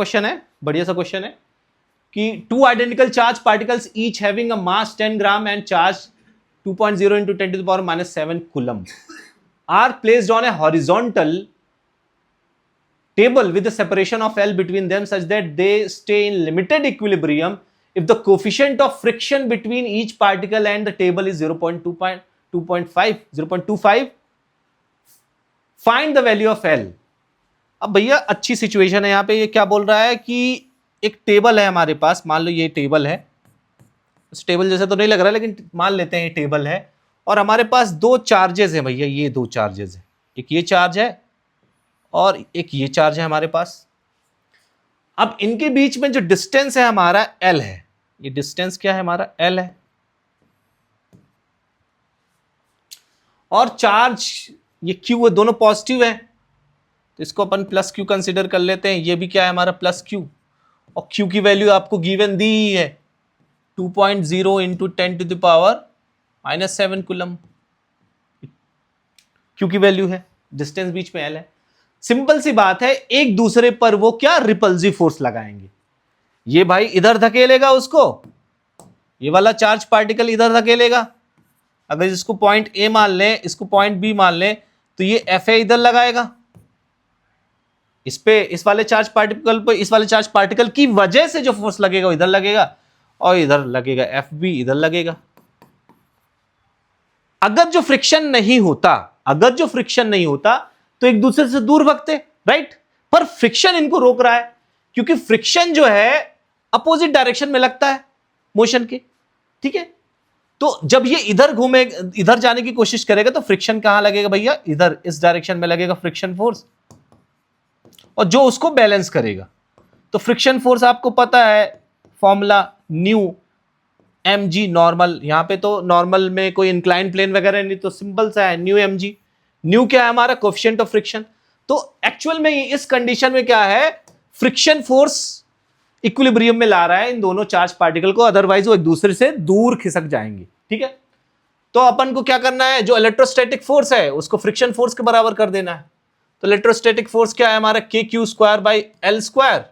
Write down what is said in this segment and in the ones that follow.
Question है, बढ़िया सा क्वेश्चन है कि two identical charge particles each having a mass 10 gram and charge 2.0 into 10 to the power minus 7 coulomb are placed on a horizontal table with a separation of L between them such that they stay in limited equilibrium if the coefficient of friction between each particle and the table is 0.25. Find the value of L. अब भैया अच्छी situation है यहां पे। ये क्या बोल रहा है कि एक टेबल है हमारे पास, मान लो ये टेबल है, उस टेबल जैसा तो नहीं लग रहा लेकिन मान लेते हैं ये टेबल है और हमारे पास दो चार्जेस हैं भैया, ये दो चार्जेस हैं, एक ये चार्ज है और एक ये चार्ज है हमारे पास। अब इनके बीच में जो डिस्टेंस है हमारा L है, ये डिस्टेंस क्या है हमारा L है, और चार्ज ये Q है, दोनों पॉजिटिव है तो इसको अपन प्लस Q कंसीडर कर लेते हैं। ये भी क्या है हमारा प्लस Q, और Q की वैल्यू आपको गिवन दी ही है 2.0 into 10 to the power minus 7 coulomb Q की वैल्यू है, डिस्टेंस बीच में L है। सिंपल सी बात है, एक दूसरे पर वो क्या रिपल्सिव फोर्स लगाएंगे। ये भाई इधर धकेलेगा उसको, ये वाला चार्ज पार्टिकल इधर धकेलेगा। अगर इसको पॉइंट A मान लें, इसको पॉइंट B मान लें तो ये FA इधर लगाएगा, इस पे इस वाले चार्ज पार्टिकल पे, इस वाले चार्ज पार्टिकल की वजह से जो फोर्स लगेगा वो इधर लगेगा और इधर लगेगा FB इधर लगेगा। अगर जो फ्रिक्शन नहीं होता तो एक दूसरे से दूर भगते, राइट। पर फ्रिक्शन इनको रोक रहा है क्योंकि फ्रिक्शन जो है अपोजिट डायरेक्शन में लगता है मोशन के, ठीक है। तो जब ये इधर घूमे, इधर जाने की कोशिश करेगा तो फ्रिक्शन कहां लगेगा भैया, इधर इस डायरेक्शन में लगेगा फ्रिक्शन फोर्स, और जो उसको बैलेंस करेगा। तो फ्रिक्शन फोर्स आपको पता है फॉर्मूला न्यू mg नॉर्मल, यहां पे तो नॉर्मल में कोई इंक्लाइन प्लेन वगैरह नहीं तो सिंपल सा है न्यू mg। न्यू क्या है हमारा कोएफिशिएंट ऑफ फ्रिक्शन। तो एक्चुअल में इस कंडीशन में क्या है, फ्रिक्शन फोर्स इक्विलिब्रियम में ला रहा है इन दोनों चार्ज पार्टिकल को, अदरवाइज वो एक दूसरे से दूर खिसक जाएंगे, ठीक है। तो अपन को क्या करना है, जो इलेक्ट्रोस्टैटिक फोर्स है उसको फ्रिक्शन फोर्स के बराबर कर देना है। तो इलेक्ट्रोस्टैटिक फोर्स क्या है हमारा KQ square by L square,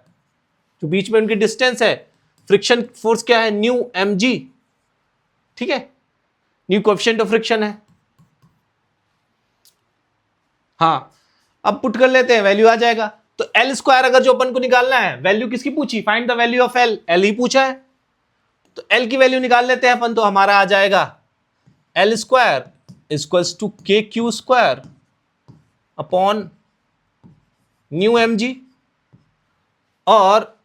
जो बीच में उनकी डिस्टेंस है। फ्रिक्शन फोर्स क्या है न्यू mg, ठीक है, न्यू कोएफिशिएंट ऑफ फ्रिक्शन है। हाँ, अब पुट कर लेते हैं, वैल्यू आ जाएगा। तो L स्क्वायर अगर जो अपन को निकालना है, वैल्यू किसकी पूछी, find the value of L, L ही पूछा है तो L की वैल्यू निकाल लेते हैं अपन। तो हमारा आ जाएगा L square equals to KQ square upon nu mg, और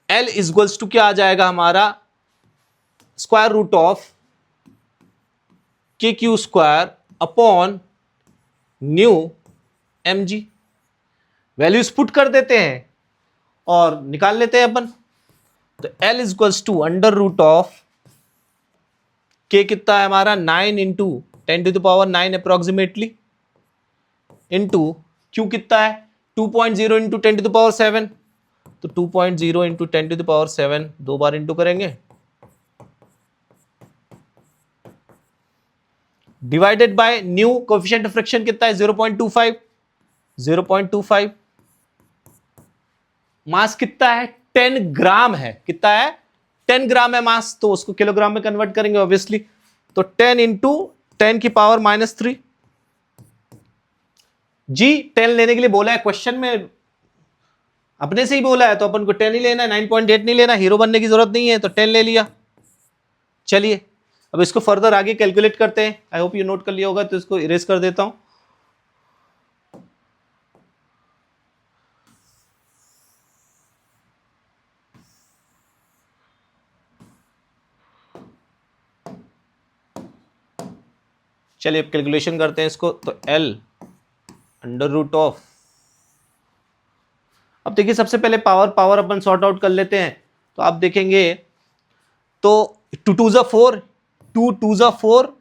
L इक्वल्स टू क्या आ जाएगा हमारा square root of KQ square upon nu mg। Values put कर देते हैं और निकाल लेते हैं अपन। तो L equals to under root of K कितना है हमारा 9 into 10 to the power 9 approximately, into Q कितना है 2.0 इंटू 10 टू द पावर 7, तो 2.0 इंटू 10 टू द पावर 7 दो बार इंटू करेंगे, divided by new coefficient of friction कितना है 0.25। मास कितना है 10 ग्राम है, कितना है 10 ग्राम है मास, तो उसको किलोग्राम में कन्वर्ट करेंगे ऑब्वियसली। तो 10 इंटू 10 की पावर -3 जी। 10 लेने के लिए बोला है क्वेश्चन में, अपने से ही बोला है तो अपन को 10 ही लेना है, 9.8 नहीं लेना, हीरो बनने की जरूरत नहीं है तो 10 ले लिया। चलिए अब इसको फर्दर आगे कैलकुलेट करते हैं। आई होप यू नोट कर लिया होगा, तो इसको इरेज कर देता हूं। चलिए अब कैलकुलेशन करते हैं इसको। तो L अंडर रूट ऑफ, अब देखिए सबसे पहले पावर अपन सॉर्ट आउट कर लेते हैं। तो आप देखेंगे तो 2 2 जा 4, 2 2 जा 4,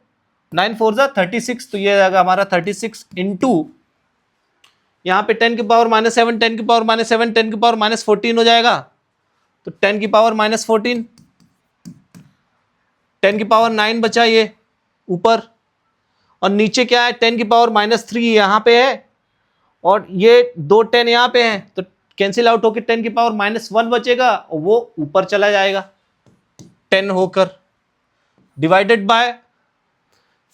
9 4 जा 36, तो ये आएगा हमारा 36 इंटू यहाँ पे 10 की पावर -7, 10 की पावर -7, 10 की पावर -14 हो जाएगा। तो 10 की पावर -14, 10 की पावर 9 बचा ये ऊपर, और नीचे क्या है 10 की पावर -3 यहां पे है, और ये दो 10 यहां पे हैं, तो कैंसिल आउट होकर 10 की पावर -1 बचेगा और वो ऊपर चला जाएगा 10 होकर, डिवाइडेड बाय,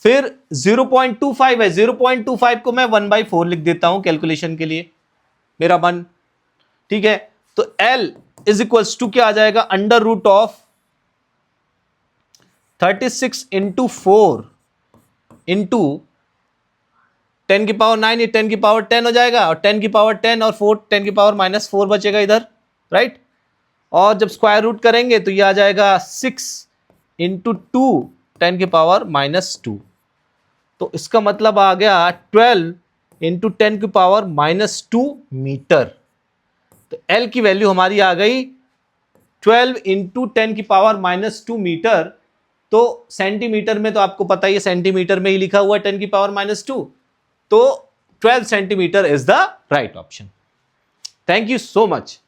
फिर 0.25 है, 0.25 को मैं 1/4 लिख देता हूं कैलकुलेशन के लिए, मेरा मन ठीक है। तो L इज इक्वल्स टू क्या आ जाएगा, under root of 36 into 4 into 10 की पावर 9, ये 10 की पावर 10 हो जाएगा, और 10 की पावर 10 और 4 10 की पावर -4 बचेगा इधर, राइट। और जब स्क्वायर रूट करेंगे तो ये आ जाएगा 6 इंटू 2 10 की पावर -2। तो इसका मतलब आ गया 12 इंटू 10 की पावर -2 मीटर। तो L की वैल्यू हमारी आ गई 12 इंटू 10 की पावर -2 मीटर। तो सेंटीमीटर में तो आपको पता ही है, सेंटीमीटर में ही लिखा हुआ है 10 की पावर -2, तो 12 centimetre is the right option. Thank you so much.